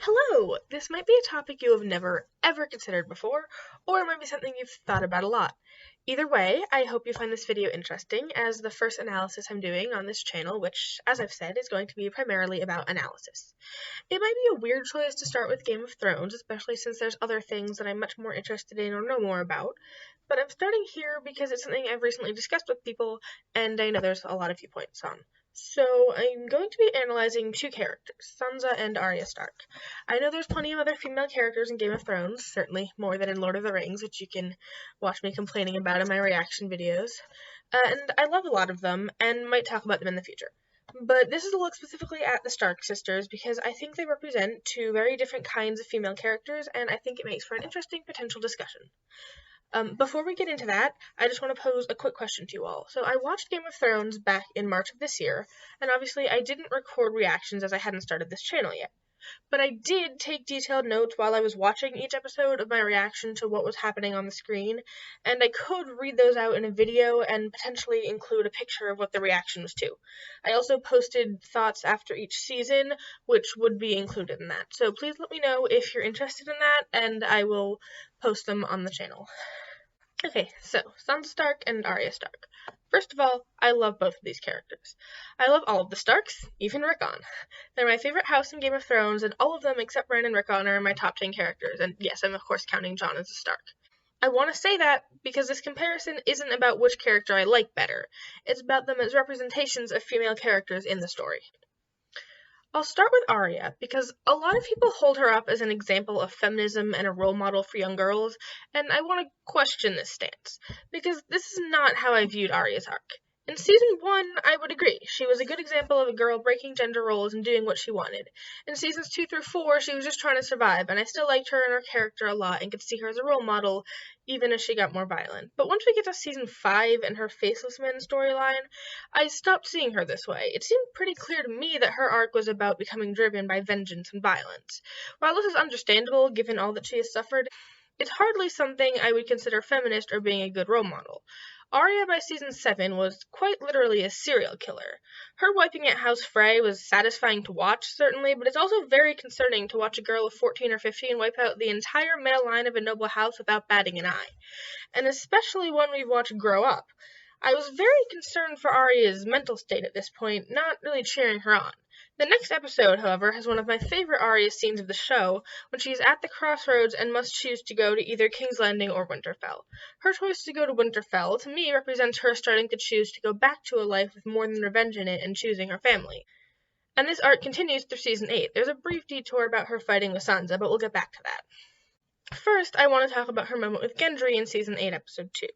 Hello! This might be a topic you have never, ever considered before, or it might be something you've thought about a lot. Either way, I hope you find this video interesting, as the first analysis I'm doing on this channel, which, as I've said, is going to be primarily about analysis. It might be a weird choice to start with Game of Thrones, especially since there's other things that I'm much more interested in or know more about, but I'm starting here because it's something I've recently discussed with people, and I know there's a lot of viewpoints on. So I'm going to be analyzing two characters, Sansa and Arya Stark. I know there's plenty of other female characters in Game of Thrones, certainly more than in Lord of the Rings, which you can watch me complaining about in my reaction videos. And I love a lot of them, and might talk about them in the future. But this is a look specifically at the Stark sisters because I think they represent two very different kinds of female characters, and I think it makes for an interesting potential discussion. Before we get into that, I just want to pose a quick question to you all. So I watched Game of Thrones back in March of this year, and obviously I didn't record reactions as I hadn't started this channel yet. But I did take detailed notes while I was watching each episode of my reaction to what was happening on the screen, and I could read those out in a video and potentially include a picture of what the reaction was to. I also posted thoughts after each season, which would be included in that. So please let me know if you're interested in that, and I will post them on the channel. Okay, so Sansa Stark and Arya Stark. First of all, I love both of these characters. I love all of the Starks, even Rickon. They're my favorite house in Game of Thrones, and all of them except Bran and Rickon are my top 10 characters, and yes, I'm of course counting Jon as a Stark. I want to say that because this comparison isn't about which character I like better. It's about them as representations of female characters in the story. I'll start with Arya, because a lot of people hold her up as an example of feminism and a role model for young girls, and I want to question this stance, because this is not how I viewed Arya's arc. In Season 1, I would agree. She was a good example of a girl breaking gender roles and doing what she wanted. In Seasons 2 through 4, she was just trying to survive, and I still liked her and her character a lot and could see her as a role model, even as she got more violent. But once we get to Season 5 and her Faceless Men storyline, I stopped seeing her this way. It seemed pretty clear to me that her arc was about becoming driven by vengeance and violence. While this is understandable, given all that she has suffered, it's hardly something I would consider feminist or being a good role model. Arya by Season 7 was quite literally a serial killer. Her wiping out House Frey was satisfying to watch, certainly, but it's also very concerning to watch a girl of 14 or 15 wipe out the entire male line of a noble house without batting an eye. And especially one we've watched grow up. I was very concerned for Arya's mental state at this point, not really cheering her on. The next episode, however, has one of my favorite Arya scenes of the show, when she is at the crossroads and must choose to go to either King's Landing or Winterfell. Her choice to go to Winterfell, to me, represents her starting to choose to go back to a life with more than revenge in it and choosing her family. And this arc continues through Season 8. There's a brief detour about her fighting with Sansa, but we'll get back to that. First, I want to talk about her moment with Gendry in Season 8, Episode 2,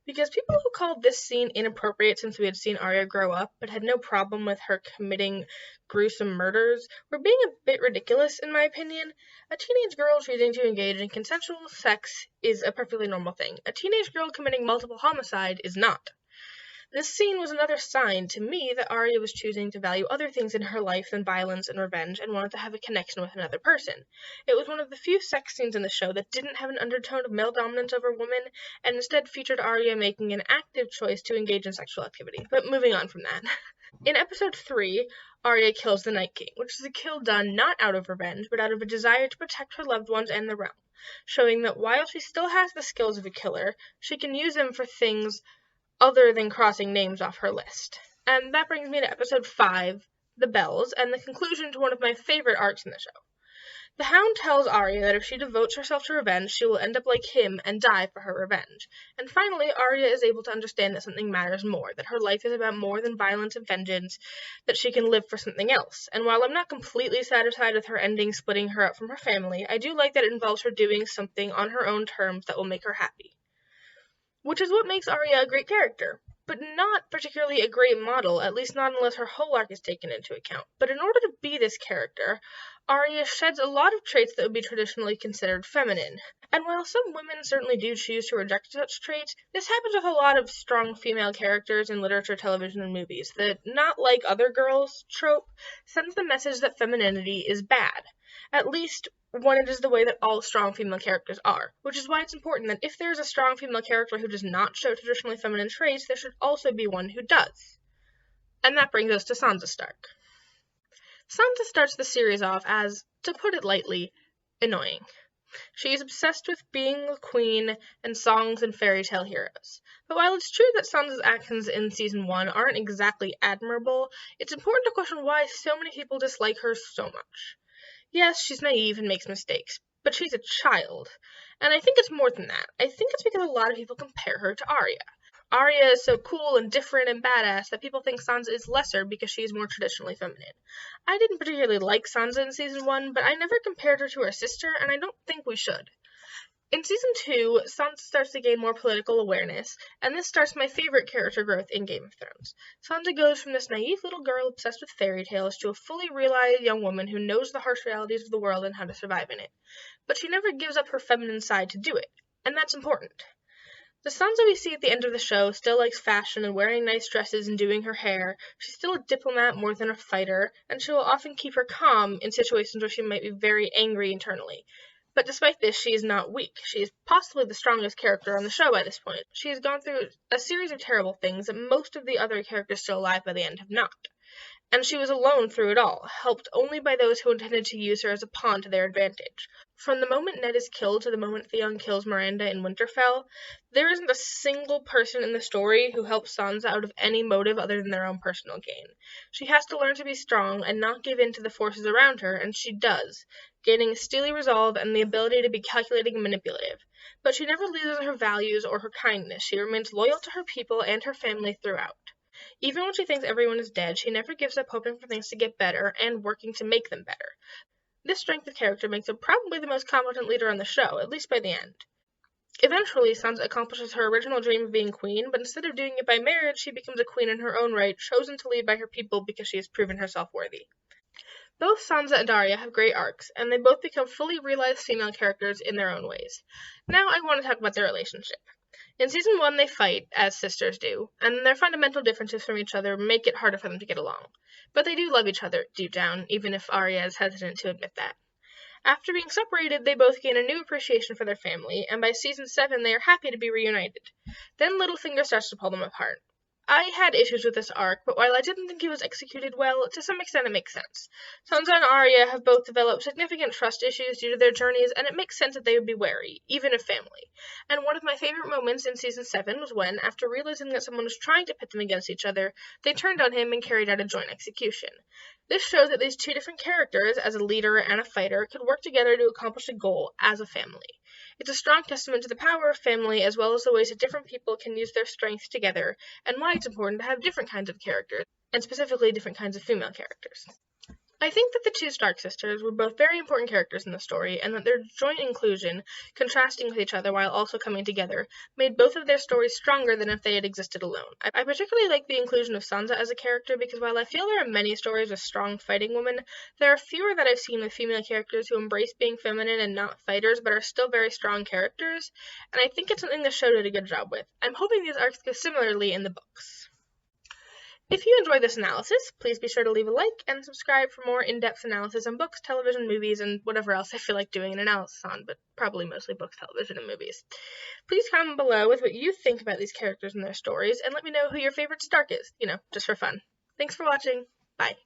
because people who called this scene inappropriate since we had seen Arya grow up, but had no problem with her committing gruesome murders, were being a bit ridiculous, in my opinion. A teenage girl choosing to engage in consensual sex is a perfectly normal thing. A teenage girl committing multiple homicide is not. This scene was another sign to me that Arya was choosing to value other things in her life than violence and revenge and wanted to have a connection with another person. It was one of the few sex scenes in the show that didn't have an undertone of male dominance over women and instead featured Arya making an active choice to engage in sexual activity. But moving on from that. In Episode 3, Arya kills the Night King, which is a kill done not out of revenge, but out of a desire to protect her loved ones and the realm, showing that while she still has the skills of a killer, she can use them for things other than crossing names off her list. And that brings me to Episode 5, The Bells, and the conclusion to one of my favorite arcs in the show. The Hound tells Arya that if she devotes herself to revenge, she will end up like him and die for her revenge. And finally, Arya is able to understand that something matters more, that her life is about more than violence and vengeance, that she can live for something else. And while I'm not completely satisfied with her ending splitting her up from her family, I do like that it involves her doing something on her own terms that will make her happy. Which is what makes Arya a great character, but not particularly a great model, at least not unless her whole arc is taken into account. But in order to be this character, Arya sheds a lot of traits that would be traditionally considered feminine. And while some women certainly do choose to reject such traits, this happens with a lot of strong female characters in literature, television, and movies. The not like other girls trope sends the message that femininity is bad. At least when it is the way that all strong female characters are, which is why it's important that if there is a strong female character who does not show traditionally feminine traits, there should also be one who does. And that brings us to Sansa Stark. Sansa starts the series off as, to put it lightly, annoying. She is obsessed with being a queen and songs and fairy tale heroes. But while it's true that Sansa's actions in Season 1 aren't exactly admirable, it's important to question why so many people dislike her so much. Yes, she's naive and makes mistakes, but she's a child. And I think it's more than that. I think it's because a lot of people compare her to Arya. Arya is so cool and different and badass that people think Sansa is lesser because she is more traditionally feminine. I didn't particularly like Sansa in Season 1, but I never compared her to her sister, and I don't think we should. In Season 2, Sansa starts to gain more political awareness, and this starts my favorite character growth in Game of Thrones. Sansa goes from this naive little girl obsessed with fairy tales to a fully realized young woman who knows the harsh realities of the world and how to survive in it. But she never gives up her feminine side to do it, and that's important. The Sansa we see at the end of the show still likes fashion and wearing nice dresses and doing her hair. She's still a diplomat more than a fighter, and she will often keep her calm in situations where she might be very angry internally. But despite this, she is not weak. She is possibly the strongest character on the show by this point. She has gone through a series of terrible things that most of the other characters still alive by the end have not. And she was alone through it all, helped only by those who intended to use her as a pawn to their advantage. From the moment Ned is killed to the moment Theon kills Miranda in Winterfell, there isn't a single person in the story who helps Sansa out of any motive other than their own personal gain. She has to learn to be strong and not give in to the forces around her, and she does, gaining a steely resolve and the ability to be calculating and manipulative. But she never loses her values or her kindness. She remains loyal to her people and her family throughout. Even when she thinks everyone is dead, she never gives up hoping for things to get better and working to make them better. This strength of character makes her probably the most competent leader on the show, at least by the end. Eventually, Sansa accomplishes her original dream of being queen, but instead of doing it by marriage, she becomes a queen in her own right, chosen to lead by her people because she has proven herself worthy. Both Sansa and Arya have great arcs, and they both become fully realized female characters in their own ways. Now I want to talk about their relationship. In Season 1, they fight, as sisters do, and their fundamental differences from each other make it harder for them to get along. But they do love each other, deep down, even if Arya is hesitant to admit that. After being separated, they both gain a new appreciation for their family, and by Season 7, they are happy to be reunited. Then Littlefinger starts to pull them apart. I had issues with this arc, but while I didn't think it was executed well, to some extent it makes sense. Sansa and Arya have both developed significant trust issues due to their journeys, and it makes sense that they would be wary, even of family. And one of my favorite moments in Season 7 was when, after realizing that someone was trying to pit them against each other, they turned on him and carried out a joint execution. This shows that these two different characters, as a leader and a fighter, could work together to accomplish a goal as a family. It's a strong testament to the power of family, as well as the ways that different people can use their strengths together, and why it's important to have different kinds of characters, and specifically different kinds of female characters. I think that the two Stark sisters were both very important characters in the story, and that their joint inclusion, contrasting with each other while also coming together, made both of their stories stronger than if they had existed alone. I particularly like the inclusion of Sansa as a character because while I feel there are many stories with strong fighting women, there are fewer that I've seen with female characters who embrace being feminine and not fighters but are still very strong characters, and I think it's something the show did a good job with. I'm hoping these arcs go similarly in the books. If you enjoyed this analysis, please be sure to leave a like and subscribe for more in-depth analysis on books, television, movies, and whatever else I feel like doing an analysis on, but probably mostly books, television, and movies. Please comment below with what you think about these characters and their stories, and let me know who your favorite Stark is, just for fun. Thanks for watching. Bye.